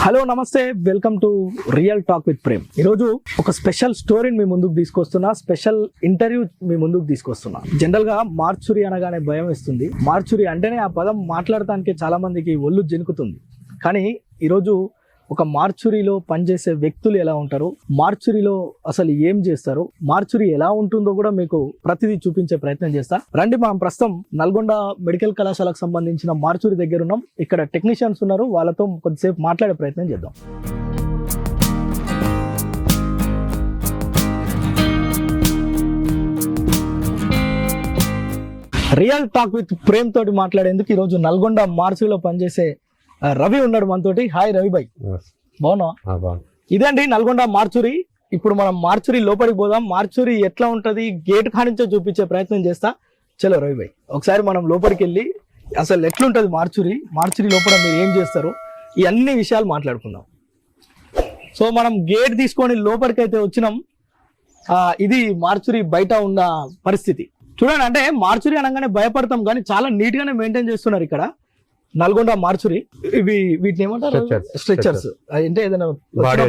Hello నమస్తే, welcome to real talk with Prem. ఈరోజు ఒక స్పెషల్ స్టోరీని మీ ముందుకు తీసుకొస్తున్నా, స్పెషల్ ఇంటర్వ్యూ మీ ముందుకు తీసుకొస్తున్నా. జనరల్ గా మార్చురి అనగానే భయం వేస్తుంది. మార్చురి అంటేనే ఆ పదం మాట్లాడటానికి చాలా మందికి ఒళ్ళు జనుకుతుంది. కానీ ఈరోజు ఒక మార్చురిలో పనిచేసే వ్యక్తులు ఎలా ఉంటారు, మార్చురిలో అసలు ఏం చేస్తారు, మార్చురి ఎలా ఉంటుందో కూడా మీకు ప్రతిదీ చూపించే ప్రయత్నం చేస్తా. రండి, మనం ప్రస్తుతం నల్గొండ మెడికల్ కళాశాలకు సంబంధించిన మార్చురి దగ్గర ఉన్నాం. ఇక్కడ టెక్నీషియన్స్ ఉన్నారు, వాళ్ళతో కొద్దిసేపు మాట్లాడే ప్రయత్నం చేద్దాం. రియల్ టాక్ విత్ ప్రేమ్ తోటి మాట్లాడేందుకు ఈరోజు నల్గొండ మార్చురిలో పనిచేసే రవి ఉన్నాడు మనతోటి. హాయ్ రవి భాయ్, బాగున్నావా? ఇదండి నల్గొండ మార్చురి. ఇప్పుడు మనం మార్చురి లోపలికి పోదాం. మార్చురి ఎట్లా ఉంటది గేట్ కానించో చూపించే ప్రయత్నం చేస్తా. చలో రవి భాయ్, ఒకసారి మనం లోపలికి వెళ్ళి అసలు ఎట్లుంటది మార్చురి లోపల మీరు ఏం చేస్తారు, ఈ అన్ని విషయాలు మాట్లాడుకుందాం. సో మనం గేట్ తీసుకొని లోపలికి అయితే వచ్చినాం. ఇది మార్చురి బయట ఉన్న పరిస్థితి చూడండి. అంటే మార్చురి అనగానే భయపడతాం, కానీ చాలా నీట్ గానే మెయింటైన్ చేస్తున్నారు ఇక్కడ నల్గొండ మార్చురి. వీటిని ఏమంటారు? స్ట్రెచర్స్. అంటే ఏదైనా బాడీ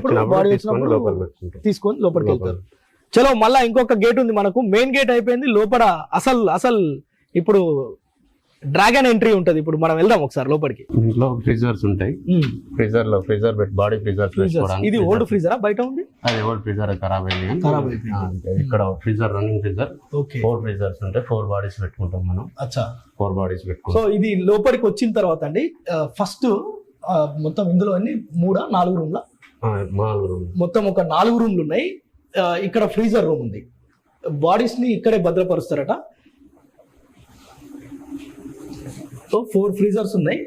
వచ్చినప్పుడు తీసుకొని లోపలికి వెళ్తారు. చలో, మళ్ళా ఇంకొక గేట్ ఉంది మనకు. మెయిన్ గేట్ అయిపోయింది. లోపల అసలు ఇప్పుడు డ్రాగన్ ఎంట్రీ ఉంటది. ఇప్పుడు మనం వెళ్దాం ఒకసారి లోపలికి. ఇంట్లో ఫ్రీజర్స్ ఉంటాయి. ఫ్రీజర్ పెట్టి బాడీ ఫ్రీజర్. ఇది ఓల్డ్ ఫ్రీజరా బయట ఉంది? అది ఓల్డ్ ఫ్రీజర్ ఖరాబ్ అయింది. ఇక్కడ ఫ్రీజర్ రన్నింగ్ ఫ్రీజర్. 4 ఫ్రీజర్స్ ఉంటాయి. 4 బాడీస్ పెట్టుకుంటాం మనం. అచ్చా, 4 బాడీస్ పెట్టుకుంటాం. సో ఇది లోపలికి వచ్చిన తర్వాత అండి ఫస్ట్ మొత్తం ఇందులో అన్ని 3-4 రూమ్ల? 4 రూమ్. మొత్తం ఒక 4 రూమ్లు ఉన్నాయి. ఇక్కడ ఫ్రీజర్ రూమ్ ఉంది. బాడీస్ ని ఇక్కడే భద్రపరుస్తారట. సో 4 ఫ్రీజర్స్ ఉన్నాయి.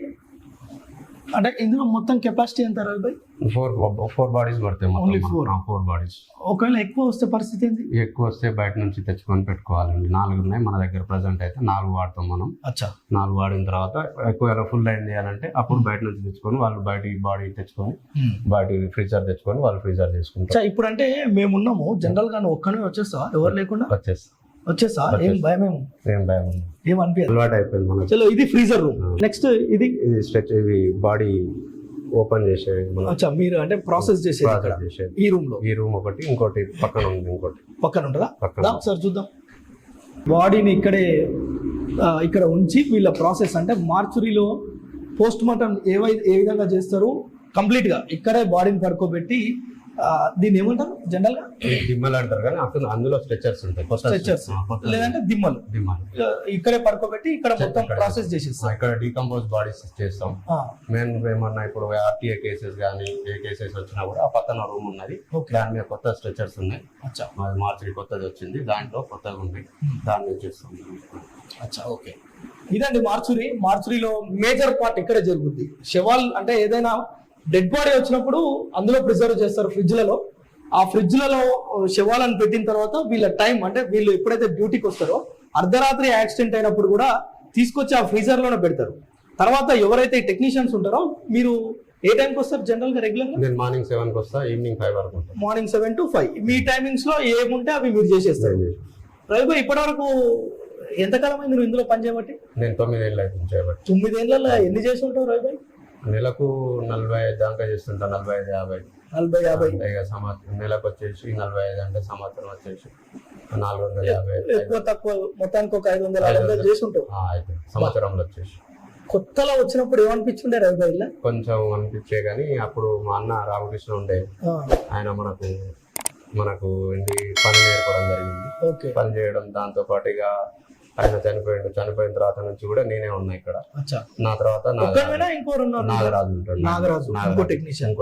అంటే ఇందులో మొత్తం కెపాసిటీ ఎంత రవి? 4 బాడీస్ పడతాయి. Only 4 bodies. ఒకవేళ ఎక్కువ వస్తే పరిస్థితి ఏంటి? ఎక్కువ వస్తే బయట నుంచి తెచ్చుకొని పెట్టుకోవాలండి. 4 ఉన్నాయి మన దగ్గర ప్రెసెంట్ అయితే. 4 వాడతాం మనం. అచ్చా, 4 వాడిన తర్వాత ఎక్కువ ఫుల్ లైన్ చేయాలంటే అప్పుడు బయట నుంచి తెచ్చుకొని వాళ్ళు బయట బాడీ తెచ్చుకొని బయట ఫ్రీజర్ తెచ్చుకొని వాళ్ళు ఫ్రీజర్ చేసుకుంటారు. ఇప్పుడు అంటే మేము ఉన్నాము, జనరల్ గా ఒక్కనే వచ్చేస్తా, ఎవరు లేకుండా వచ్చేస్తా. ఏం భయం? ఏం అనిపించదు, అలవాటు అయిపోయింది మనకు. చలో, ఇది ఫ్రీజర్ రూమ్. నెక్స్ట్ ఇది స్ట్రెచ్, ఇవి బాడీ ఓపెన్ చేసేది. మీరు అంటే ప్రాసెస్ చేసేది ఈ రూమ్ లో. ఈ రూమ్ ఒకటి, ఇంకోటి పక్కన ఉంది. ఇంకోటి పక్కన ఉంటుందా? ఒకసారి చూద్దాం. బాడీని ఇక్కడ ఉంచి వీళ్ళ ప్రాసెస్ అంటే మార్చురీలో పోస్ట్ మార్టం ఏ విధంగా చేస్తారు కంప్లీట్ గా ఇక్కడే బాడీని పడుకోబెట్టి దీన్ని ఏమంటారు జనరల్ గా? దిమ్మలు అంటారు, కానీ అందులో స్ట్రెచర్స్ ఉంటాయి. స్ట్రెచర్స్ లేదంటే దిమ్మలు ఇక్కడే పడుకోబెట్టి ఇక్కడ మొత్తం ప్రాసెస్ చేసేస్తాం. ఇక్కడ డీకంపోజ్ బాడీస్ చేస్తాం. మెయిన్ ఏమన్నా ఇప్పుడు ఆర్టీఏ కేసెస్ కానీ ఏ కేసెస్ వచ్చినా కూడా ఆ పక్కన రూమ్ ఉన్నది. దాని మీద కొత్త స్ట్రెచర్స్ ఉన్నాయి. మార్చురీ కొత్తది వచ్చింది, దాంట్లో కొత్తగా ఉన్నాయి, దాన్ని చేస్తాం. అచ్చా, ఓకే. ఇదండి మార్చురీలో మేజర్ పార్ట్ ఇక్కడే జరుగుద్ది. శవాల్ అంటే ఏదైనా డెడ్ బాడీ వచ్చినప్పుడు అందులో ప్రిజర్వ్ చేస్తారు ఫ్రిడ్జ్లలో. ఆ ఫ్రిడ్జ్లలో శవాలను పెట్టిన తర్వాత వీళ్ళ టైం అంటే వీళ్ళు ఎప్పుడైతే డ్యూటీకి వస్తారో అర్ధరాత్రి యాక్సిడెంట్ అయినప్పుడు కూడా తీసుకొచ్చి ఆ ఫ్రీజర్ లోనే పెడతారు. తర్వాత ఎవరైతే టెక్నీషియన్స్ ఉంటారో, మీరు ఏ టైంకి వస్తారు జనరల్ గా? రెగ్యులర్ గా నేను మార్నింగ్ 7 కి వస్తా, ఈవినింగ్ 5 వరకు ఉంటా. మార్నింగ్ 7 to 5 మీ టైమింగ్స్ లో ఏముంటే అవి మీరు చేసేస్తారు. రవి, ఇప్పటి వరకు ఎంతకాలం అయింది నువ్వు ఇందులో పని చేయబట్టి? నేను 9 ఏళ్ళు అయితే చేయబట్టి. 9 ఏళ్ళలో ఎన్ని చేసి ఉంటావు రవి? నెలకు 45 దాకా చేస్తుంటా. 45-50 నెలకు వచ్చేసి 45 అంటే సంవత్సరం వచ్చేసి 450. ఎక్కువ తక్కువ మొత్తానికి ఒక 500 చేసి ఉంటావు అయితే సంవత్సరంలో వచ్చేసి. కొత్తలో వచ్చినప్పుడు ఏమనిపించుండే రవి? కొంచెం అనిపించే, కానీ అప్పుడు మా అన్న రామకృష్ణ ఉండే, ఆయన మనకు ఏంటి పని నేర్పడం జరిగింది. పని చేయడం, దాంతో పాటుగా ఆయన చనిపోయిన తర్వాత నుంచి కూడా నేనే ఉన్నా ఇక్కడ. నా తర్వాత నాగరాజు ఉంటాడు, ఇంకో టెక్నీషియన్.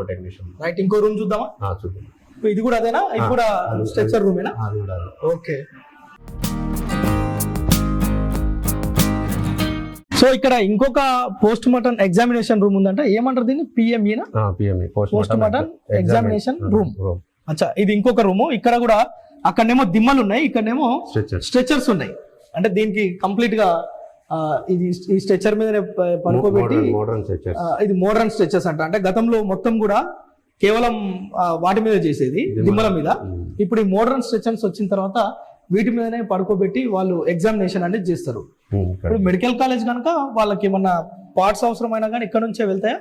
రైట్, ఇంకో రూమ్ చూద్దామా? చూద్దాం. ఇది కూడా అదేనా? ఇది కూడా స్ట్రెచర్ రూమేనా? అది కూడా. ఓకే. సో ఇక్కడ ఇంకొక పోస్ట్ మార్టం ఎగ్జామినేషన్ రూమ్ ఉందంట. ఏమంటారు దీన్ని? పిఎంఈనా? Post mortem examination room. అచ్చా, ఇది ఇంకొక రూము. ఇక్కడ కూడా అక్కడనేమో దిమ్మలు ఉన్నాయి, ఇక్కడనేమో స్ట్రెచర్స్ ఉన్నాయి. అంటే దీనికి కంప్లీట్ గా ఇది ఈ స్ట్రెచర్ మీద పడుకోబెట్టి ఇది మోడర్న్ స్ట్రెచర్స్ అంట. అంటే గతంలో మొత్తం కూడా కేవలం వాటి మీద చేసేది, దిమ్మల మీద. ఇప్పుడు ఈ మోడర్న్ స్ట్రెచర్స్ వచ్చిన తర్వాత వీటి మీదనే పడుకోబెట్టి వాళ్ళు ఎగ్జామినేషన్ అనేది చేస్తారు. ఇప్పుడు మెడికల్ కాలేజ్ కనుక వాళ్ళకి ఏమన్నా పార్ట్స్ అవసరమైనా కానీ ఇక్కడ నుంచే వెళ్తాయా?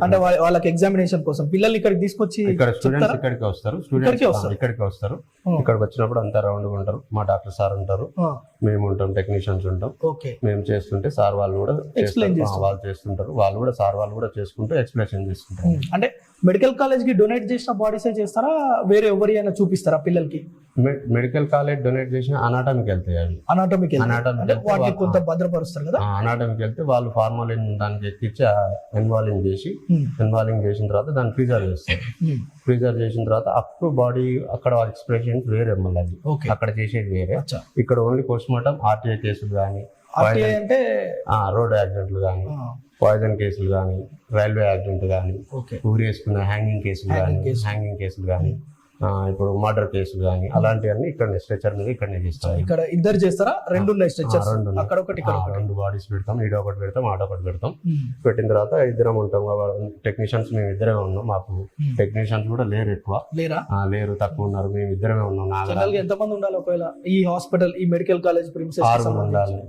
అంటే వాళ్ళకి ఎగ్జామినేషన్ కోసం పిల్లల్ని ఇక్కడికి తీసుకొచ్చి ఇక్కడ స్టూడెంట్స్ చెప్తారా? ఇక్కడికి వస్తారు, ఇక్కడికే వస్తారు. ఇక్కడికి వస్తారు. ఆ. ఇక్కడికి వచ్చినప్పుడు అంతా రౌండ్ ఉంటారు, మా డాక్టర్ సార్ ఉంటారు, ఆ, మేము ఉంటాం, టెక్నీషియన్స్ ఉంటాం. ఓకే. మేము చేస్తుంటే సార్ వాళ్ళు కూడా Explain చేస్తారు. వాళ్ళు చేస్తుంటారు, వాళ్ళు కూడా సార్ వాళ్ళు కూడా చేసుకుంటూ ఎక్స్ప్లెనేషన్ చేస్తుంటారు. అంటే మెడికల్ కాలేజ్ కి డొనేట్ చేసిన బాడీసే చేస్తారా, వేరే ఎవరి అయినా చూపిస్తారా పిల్లలకి? మెడికల్ కాలేజ్ డొనేట్ చేసిన అనాటమీకి వెళ్తాయి అవి. అనాటమిక్ Anatomic అంటే వెళ్తే వాటిని కొంత భద్రపరుస్తారు కదా. అనాటమీకి వెళ్తే వాళ్ళు ఫార్మాలిన్ దానికి ఎక్కించి ఎన్వాలింగ్ చేసి, ఉమ్, ఎన్వాలింగ్ చేసిన తర్వాత దాన్ని ఫ్రీజర్ చేస్తారు. ఉమ్, ఫ్రీజర్ చేసిన తర్వాత అప్పుడు బాడీ అక్కడ ఎక్స్ప్రెషన్ వేరే మళ్ళీ అది ఓకే. అక్కడ చేసేది వేరే. అచ్చా. ఇక్కడ ఓన్లీ పోస్ట్ మార్టం ఆర్టీఐ కేసులు కానీ, ఆర్టీఐ అంటే రోడ్ యాక్సిడెంట్లు కానీ, ఆ, పాయిజన్ కేసులు కానీ, రైల్వే యాక్సిడెంట్ కానీ, ఓకే. ఊరి వేసుకున్న హ్యాంగింగ్ కేసులు కానీ, హ్యాంగింగ్ కేసులు కానీ, ఇప్పుడు మర్డర్ కేసులు కానీ, అలాంటివన్నీ ఇక్కడ స్ట్రెచర్ మీద ఇక్కడనే చేస్తాం. ఇక్కడ ఇద్దరు చేస్తారా? రెండు ఉన్నాయి స్ట్రెచర్స్, రెండు ఉన్నాయి. అక్కడ ఒకటి ఇక్కడ ఒకటి. రెండు బాడీస్ పెడతాం, ఈడ ఒకటి పెడతాం, ఆడ ఒకటి పెడతాం. ఉమ్, పెట్టిన తర్వాత ఇద్దరం ఉంటాం. టెక్నీషియన్స్ మేము ఇద్దరే ఉన్నాం, మాకు టెక్నీషియన్స్ కూడా లేరు ఎక్కువ. లేరా? లేరు, తక్కువ ఉన్నారు, మేము ఇద్దరమే ఉన్నాం. జనరల్ గా ఎంత మంది ఉండాలి ఒకవేళ ఈ హాస్పిటల్, ఈ మెడికల్ కాలేజ్ ప్రిన్సెస్? ఆరుగురు ఉండాలి.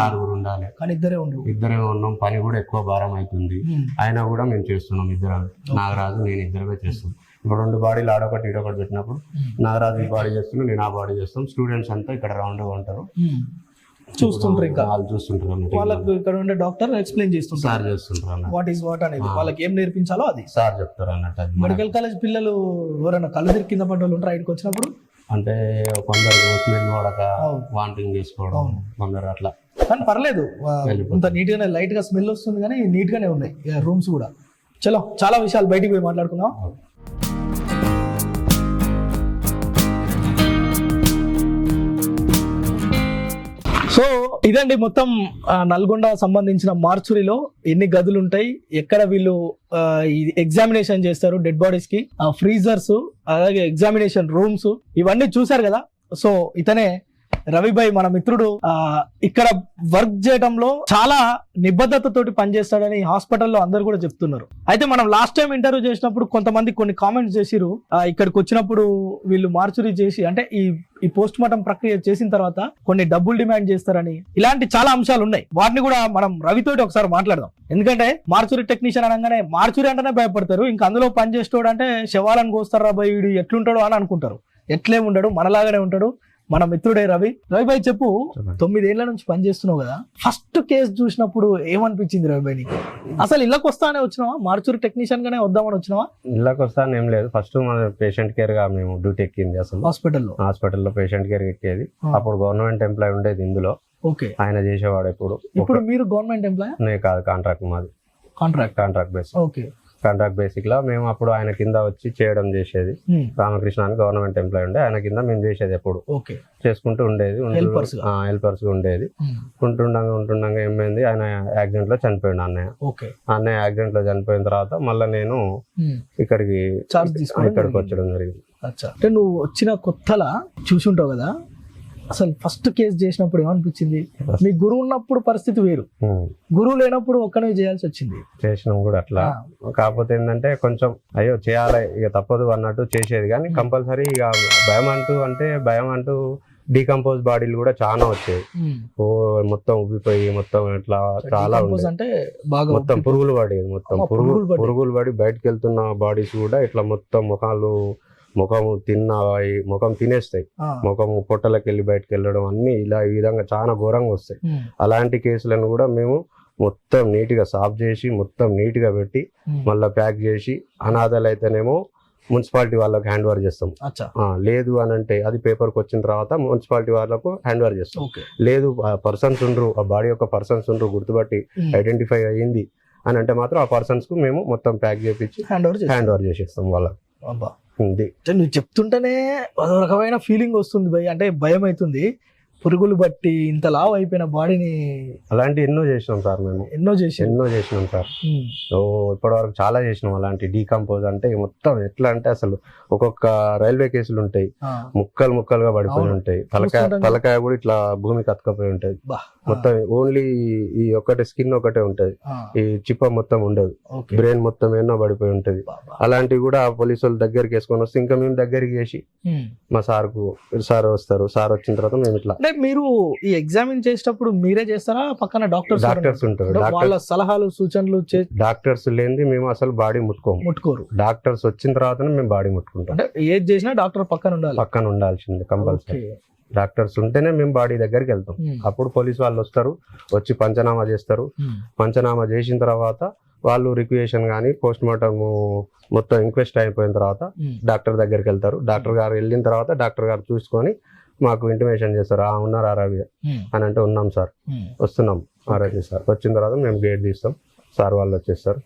ఆరుగురు ఉండాలి, కానీ ఇద్దరే ఉండరు. ఇద్దరే ఉన్నాం. పని కూడా ఎక్కువ భారం అవుతుంది, ఉమ్, అయినా కూడా మేము చేస్తున్నాం ఇద్దరం. నాగరాజు నేను ఇద్దరమే చేస్తున్నాం. ఇప్పుడు రెండు బాడీలు ఆడొకటి ఈడొకటి పెట్టినప్పుడు నాగరాజు ఈ బాడీ చేస్తున్నాం, నేను ఆ బాడీ చేస్తాం. స్టూడెంట్స్ అంతా ఇక్కడ రౌండ్ ఉంటారు, ఉమ్, చూస్తుంటారు. ఇంకా వాళ్ళు చూస్తుంటారు అన్నట్టు. వాళ్ళకు ఇక్కడ ఉండే డాక్టర్ ఎక్స్ప్లెయిన్ చేస్తుంటారు సార్ చేస్తుంటారు అన్నట్టు, వాట్ ఈస్ వాట్ అనేది, వాళ్ళకి ఏం నేర్పించాలో అది. సార్ చెప్తారు అన్నట్టు. అది మెడికల్ కాలేజ్ పిల్లలు ఎవరైనా కళ్ళు తిరిగి కింద పడ్డ వాళ్ళు ఉంటారు ఇక్కడికి వచ్చినప్పుడు? అంటే కొందరు స్మెల్ పడక అవును. వాంటింగ్ చేసుకోవడం, కొందరు అట్లా. కానీ పర్లేదు, ఇంత నీట్ గానే, లైట్ గా స్మెల్ వస్తుంది కానీ నీట్ గానే ఉన్నాయి రూమ్స్ కూడా. చలో, చాలా విషయాలు బయటికి పోయి మాట్లాడుకుందాం. సో ఇదండి మొత్తం నల్గొండ సంబంధించిన మార్చురీలో ఎన్ని గదులు ఉంటాయి, ఎక్కడ వీళ్ళు ఎగ్జామినేషన్ చేస్తారు డెడ్ బాడీస్ కి, ఫ్రీజర్స్, అలాగే ఎగ్జామినేషన్ రూమ్స్, ఇవన్నీ చూసారు కదా. సో ఇతనే రవిభాయ్, మన మిత్రుడు. ఇక్కడ వర్క్ చేయడంలో చాలా నిబద్ధతతోటి పనిచేస్తాడని హాస్పిటల్లో అందరు కూడా చెప్తున్నారు. అయితే మనం లాస్ట్ టైం ఇంటర్వ్యూ చేసినప్పుడు కొంతమంది కొన్ని కామెంట్స్ చేసిరు, ఇక్కడికి వచ్చినప్పుడు వీళ్ళు మార్చురీ చేసి, అంటే ఈ పోస్ట్ మార్టం ప్రక్రియ చేసిన తర్వాత కొన్ని డబ్బులు డిమాండ్ చేస్తారని, ఇలాంటి చాలా అంశాలు ఉన్నాయి. వాటిని కూడా మనం రవితోటి ఒకసారి మాట్లాడదాం. ఎందుకంటే మార్చురీ టెక్నీషియన్ అనగానే మార్చురీ అంటేనే భయపడతారు, ఇంకా అందులో పని చేసేటోడు అంటే శవాలను కోస్తారు రాబోయ్ వీడు ఎట్లుంటాడు అని అనుకుంటారు. ఎట్లేం ఉండడు, మనలాగానే ఉంటాడు మన మిత్రుడే రవి. రవిభాయ్ చెప్పు, 9 ఏళ్ల నుంచి పనిచేస్తున్నావు కదా, ఫస్ట్ కేసు చూసినప్పుడు ఏమనిపించింది రవిభాయ్ నీకు? అసలు ఇళ్ళకి వస్తానే వచ్చినావా, మార్చురీ టెక్నీషియన్ గానే వద్దామని వచ్చినావా? ఇళ్ళకి వస్తాను ఏం లేదు, ఫస్ట్ మన పేషెంట్ కేర్ గా మేము డ్యూటీ ఎక్కింది. అసలు హాస్పిటల్లో పేషెంట్ కేర్ ఎక్కేది. అప్పుడు గవర్నమెంట్ ఎంప్లాయ్ ఉండేది ఇందులో. ఓకే. ఆయన చేసేవాడు. ఇప్పుడు మీరు గవర్నమెంట్ ఎంప్లాయ్? కాదు, కాంట్రాక్ట్ మాది. Contract base. Okay. Contract basic లా మేము అప్పుడు ఆయన కింద వచ్చి చేయడం చేసేది. రామకృష్ణ అని గవర్నమెంట్ ఎంప్లాయ్ ఉండే, ఆయన కింద మేము చేసేది. ఎప్పుడు చేసుకుంటూ ఉండేది, హెల్పర్స్ ఉండేది. ఉంటుండగా ఏమైంది, ఆయన యాక్సిడెంట్ లో చనిపోయింది అన్నయ్య. అన్నయ్య యాక్సిడెంట్ లో చనిపోయిన తర్వాత మళ్ళీ నేను ఇక్కడికి వచ్చడం జరిగింది. అంటే నువ్వు వచ్చిన కొత్తలా చూసి ఉంటావు కదా, అసలు ఫస్ట్ కేసు చేసినప్పుడు ఏమనిపించింది? మీ గురువు ఉన్నప్పుడు పరిస్థితి వేరు, గురువు లేనప్పుడు ఒక్కనే చేయాల్సి వచ్చింది. చేసినాం కూడా అట్లా. కాకపోతే ఏంటంటే కొంచెం అయ్యో చేయాలి ఇక తప్పదు అన్నట్టు చేసేది. కానీ కంపల్సరీ ఇక భయం అంటూ డీకంపోజ్ బాడీలు కూడా చాలా వచ్చాయి. మొత్తం ఉబ్బిపోయి మొత్తం ఇట్లా చాలా మొత్తం పురుగులు పడేది. పురుగులు పడి బయటకు వెళ్తున్న బాడీస్ కూడా ఇట్లా మొత్తం ముఖం తినేస్తాయి. ముఖం పొట్టలకు వెళ్ళి బయటకు వెళ్ళడం అన్ని ఇలా ఈ విధంగా చాలా ఘోరంగా వస్తాయి. అలాంటి కేసులను కూడా మేము మొత్తం నీట్ గా సాఫ్ చేసి మొత్తం నీట్ గా పెట్టి మళ్ళీ ప్యాక్ చేసి, అనాథాలు అయితేనేమో మున్సిపాలిటీ వాళ్ళకి హ్యాండ్ ఓవర్ చేస్తాం. లేదు అని అంటే అది పేపర్కి వచ్చిన తర్వాత మున్సిపాలిటీ వాళ్ళకు హ్యాండ్ ఓవర్ చేస్తాం. లేదు పర్సన్స్ ఉండరు, ఆ బాడీ యొక్క పర్సన్స్ ఉండరు, గుర్తుపట్టి ఐడెంటిఫై అయ్యింది అని అంటే మాత్రం ఆ పర్సన్స్ కు మేము మొత్తం ప్యాక్ చేపించి హ్యాండ్ ఓవర్ చేసేస్తాం వాళ్ళకి. నువ్వు చెప్తుంటేనే అదో రకమైన ఫీలింగ్ వస్తుంది భయ్, అంటే భయం అవుతుంది. పురుగులు బట్టి ఇంత లావ్ అయిపోయిన బాడీని అలాంటి ఎన్నో చేసినాం సార్. మేము ఎన్నో చేసినాం సార్. ఇప్పటి వరకు చాలా చేసినాం అలాంటి డీకంపోజ్. అంటే మొత్తం ఎట్లా అంటే అసలు ఒక్కొక్క రైల్వే కేసులు ఉంటాయి, ముక్కలుగా పడిపోయి ఉంటాయి. తలకాయ కూడా ఇట్లా భూమికి అతకపోయి ఉంటది. మొత్తం ఓన్లీ ఈ ఒక్కటే స్కిన్ ఒకటే ఉంటది, ఈ చిప్ప మొత్తం ఉండదు, బ్రెయిన్ మొత్తం ఎన్నో పడిపోయి ఉంటది. అలాంటివి కూడా పోలీసు వాళ్ళు దగ్గరికి వేసుకొని వస్తే ఇంకా మేము దగ్గరికి చేసి మా సార్ వస్తారు. సార్ వచ్చిన తర్వాత మేము ఇట్లా అంటే మీరు ఈ ఎగ్జామిన్ చేసేటప్పుడు మీరే చేస్తారా, పక్కన డాక్టర్స్ ఉంటారు. వాళ్ళ సలహాలు సూచనలు డాక్టర్స్ లేనిది మేము అసలు బాడీ ముట్టుకోరు. డాక్టర్స్ వచ్చిన తర్వాతనే మేము బాడీ ముట్టుకుంటాం. అంటే ఏది చేసినా డాక్టర్ పక్కన ఉండాల్సింది కంపల్సరీ. డాక్టర్స్ ఉంటేనే మేము బాడీ దగ్గరికి వెళ్తాం. అప్పుడు పోలీస్ వాళ్ళు వస్తారు, వచ్చి పంచనామా చేస్తారు. పంచనామా చేసిన తర్వాత వాళ్ళు రిక్వియేషన్ కానీ పోస్ట్ మార్టం మొత్తం ఇంక్వెస్ట్ అయిపోయిన తర్వాత డాక్టర్ దగ్గరికి వెళ్తారు. డాక్టర్ గారు వెళ్ళిన తర్వాత డాక్టర్ గారు చూసుకొని మాకు ఇంటిమేషన్ చేస్తారు, ఉన్నారా రవి అని అంటే ఉన్నాం సార్, వస్తున్నాం ఆరోగ్య సార్. వచ్చిన తర్వాత మేము గేట్ తీస్తాం, సార్ వాళ్ళు వచ్చేస్తారు.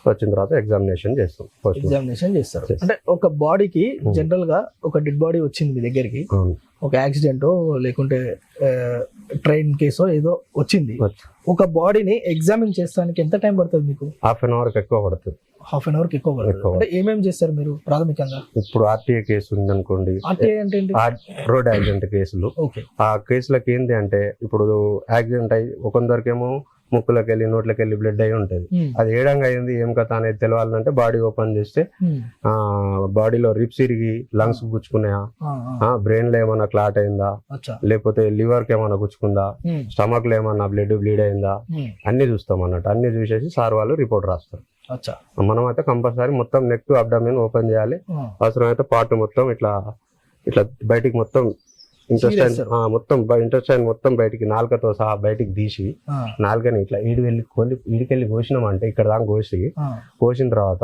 వచ్చిన తర్వాత ఎగ్జామినేషన్ చేస్తాం. అంటే ఒక బాడీకి జనరల్ గా ఒక డెడ్ బాడీ వచ్చింది మీ దగ్గరికి, ఒక యాక్సిడెంటో లేకుంటే ట్రైన్ కేసో ఏదో వచ్చింది, ఒక బాడీని ఎగ్జామిన్ చేస్తానికి ఎంత టైం పడుతుంది మీకు? హాఫ్ అన్ అవర్ ఎక్కువ పడుతుంది. హాఫ్ అన్ అవర్ ఎక్కువ పడుతుంది. అంటే ఏమేమి చేస్తారు మీరు ప్రాథమికంగా? ఇప్పుడు ఆర్టీఏ కేసు ఉంది అనుకోండి, ఆర్టీఏ అంటే రోడ్ యాక్సిడెంట్ కేసులు. ఆ కేసులకి ఏంటి అంటే ఇప్పుడు యాక్సిడెంట్ అయ్యి కొందరికేమో ముక్కులకి వెళ్ళి నోట్లకి వెళ్ళి బ్లడ్ అయి ఉంటది. అది ఏడంగా అయింది ఏం కథ అనేది తెలవాలంటే బాడీ ఓపెన్ చేస్తే బాడీలో రిప్స్ ఇరిగి లంగ్స్ గుచ్చుకున్నాయా, బ్రెయిన్ లో ఏమన్నా క్లాట్ అయిందా, లేకపోతే లివర్ కి ఏమన్నా గుచ్చుకుందా, స్టమక్ లో ఏమన్నా బ్లీడ్ అయిందా, అన్ని చూస్తాం అన్నట్టు. అన్ని చూసేసి సార్ వాళ్ళు రిపోర్ట్ రాస్తారు. మనం అయితే కంపల్సరీ మొత్తం నెక్ టు అబ్డామిన్ ఓపెన్ చేయాలి. అవసరమైతే పార్ట్ మొత్తం ఇట్లా బయటికి మొత్తం ఇంటెస్టైన్ మొత్తం బయటికి నాలుకతో సహా బయటికి తీసి నాలుకని ఇట్లా ఈడికెళ్ళి కోసినామంటే ఇక్కడ దాకా కోసిన తర్వాత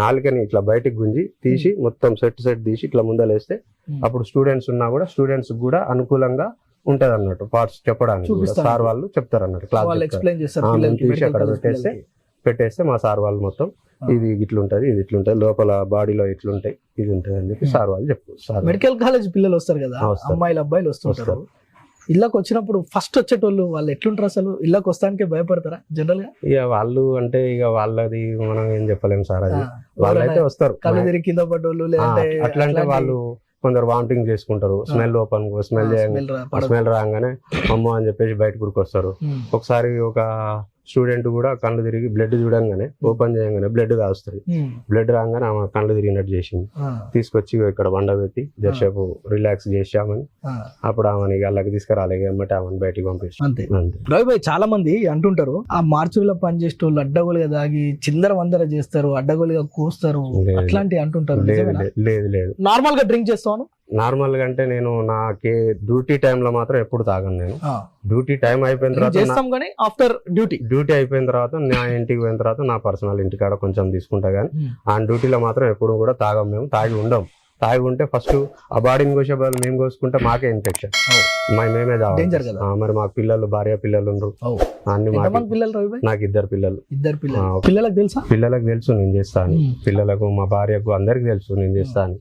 నాలుకని ఇట్లా బయటికి గుంజి తీసి మొత్తం సెట్ తీసి ఇట్లా ముందలేస్తే అప్పుడు స్టూడెంట్స్ ఉన్నా కూడా స్టూడెంట్స్ కూడా అనుకూలంగా ఉంటది అన్నట్టు పార్ట్స్ చెప్పడానికి సార్ వాళ్ళు చెప్తారు అన్నట్టు. క్లాస్ తీసి అక్కడ పెట్టేస్తే మా సార్ వాళ్ళు మొత్తం ఇది ఇట్లుంటది, ఇది ఇట్లుంటది, లోపల బాడీలో ఇట్లుంటాయి, ఇది ఉంటది అని చెప్పి సార్ వాళ్ళు చెప్తారు. మెడికల్ కాలేజ్ పిల్లలు వస్తారు కదా, అమ్మాయిలు అబ్బాయిలు వస్తుంటారు. ఇళ్ళకి వచ్చినప్పుడు ఫస్ట్ వచ్చేటోళ్ళు వాళ్ళు ఎట్లుంటారు? అసలు ఇళ్ళకి వస్తానికే భయపడతారా జనరల్ గా? ఇక వాళ్ళు అంటే ఇక వాళ్ళది మనం ఏం చెప్పలేము సార్. అది వాళ్ళైతే వస్తారు కళ్ళు తిరిగి కింద పడ్డోళ్ళు, అట్లా అంటే వాళ్ళు కొందరు వామిటింగ్ చేసుకుంటారు. స్మెల్ రాగానే అమ్మో అని చెప్పేసి బయట వస్తారు. ఒకసారి ఒక స్టూడెంట్ కూడా కళ్ళు తిరిగి బ్లడ్ చూడంగానే ఓపెన్ చేయగానే బ్లడ్ కాస్తుంది. బ్లడ్ రాగానే ఆమె కళ్ళు తిరిగినట్టు చేసింది. తీసుకొచ్చి ఇక్కడ వండబెట్టి జరసేపు రిలాక్స్ చేసామని అప్పుడు ఆమెని వాళ్ళకి తీసుకురాలే ఎమ్మటే ఆమెను బయటికి పంపిస్తాం. రవిభాయ్, చాలా మంది అంటుంటారు ఆ మార్చులో పనిచేసే వాళ్ళు అడ్డగోలుగా దాగి చిందర వందర చేస్తారు, అడ్డగోలుగా కూస్తారు, అట్లాంటివి అంటుంటారు. లేదు నార్మల్ గా డ్రింక్ చేస్తాను. నార్మల్ గా అంటే నేను నాకే డ్యూటీ టైమ్ లో మాత్రం ఎప్పుడు తాగను. నేను డ్యూటీ టైం అయిపోయిన తర్వాత ఆఫ్టర్ డ్యూటీ అయిపోయిన తర్వాత నా ఇంటికి పోయిన తర్వాత నా పర్సనల్ ఇంటికాడ కొంచెం తీసుకుంటా గానీ ఆ డ్యూటీలో మాత్రం ఎప్పుడు కూడా తాగం. మేము తాగి ఉండం. తాగి ఉంటే ఫస్ట్ ఆ బాడీని కోసే బదులు మేము కోసుకుంటే మాకే ఇన్ఫెక్షన్, మేమే తాగాలి. మరి మాకు భార్య పిల్లలు ఉండరు. అన్ని నాకు ఇద్దరు పిల్లలు. పిల్లలకు తెలుసు నేను చేస్తాను, పిల్లలకు మా భార్యకు అందరికి తెలుసు నేను చేస్తాను.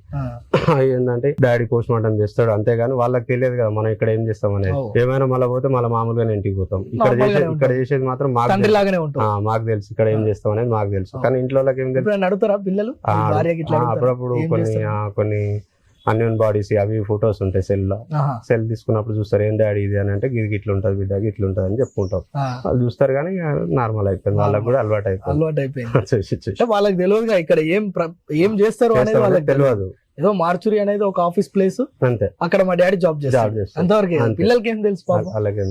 ఏంటంటే డాడీ పోస్ట్ మార్టం చేస్తాడు అంతేగాని వాళ్ళకి తెలియదు కదా మనం ఇక్కడ ఏం చేస్తాం అనేది. ఏమైనా మళ్ళీ పోతే మళ్ళీ మామూలుగానే ఇంటికి పోతాం. ఇక్కడ చేసేది మాత్రం మాకు తెలుసు ఇక్కడ ఏం చేస్తాం అనేది మాకు తెలుసు. కానీ ఇంట్లో ఏం తెలుసు అప్పుడప్పుడు కొన్ని అన్యూన్ బాడీస్ అవి ఫొటోస్ ఉంటాయి సెల్ తీసుకున్నప్పుడు చూస్తారు, ఏం డాడీ ఇది అని అంటే ఇది ఇట్లుంటది బిడ్డ ఇట్లుంటది అని చెప్పుకుంటాం. వాళ్ళు చూస్తారు కానీ నార్మల్ అయిపోయింది, వాళ్ళకి కూడా అలవాటు అయిపోయింది. వాళ్ళకి తెలియదు ఇక్కడ ఏం చేస్తారు అనేది వాళ్ళకి తెలియదు. ఏదో మార్చురీ అనేది ఒక ఆఫీస్ ప్లేస్ అంతే, అక్కడ మా డాడీ జాబ్ చేస్తారు అంతవరకు. పిల్లలకి ఏం తెలుసు? అలాగే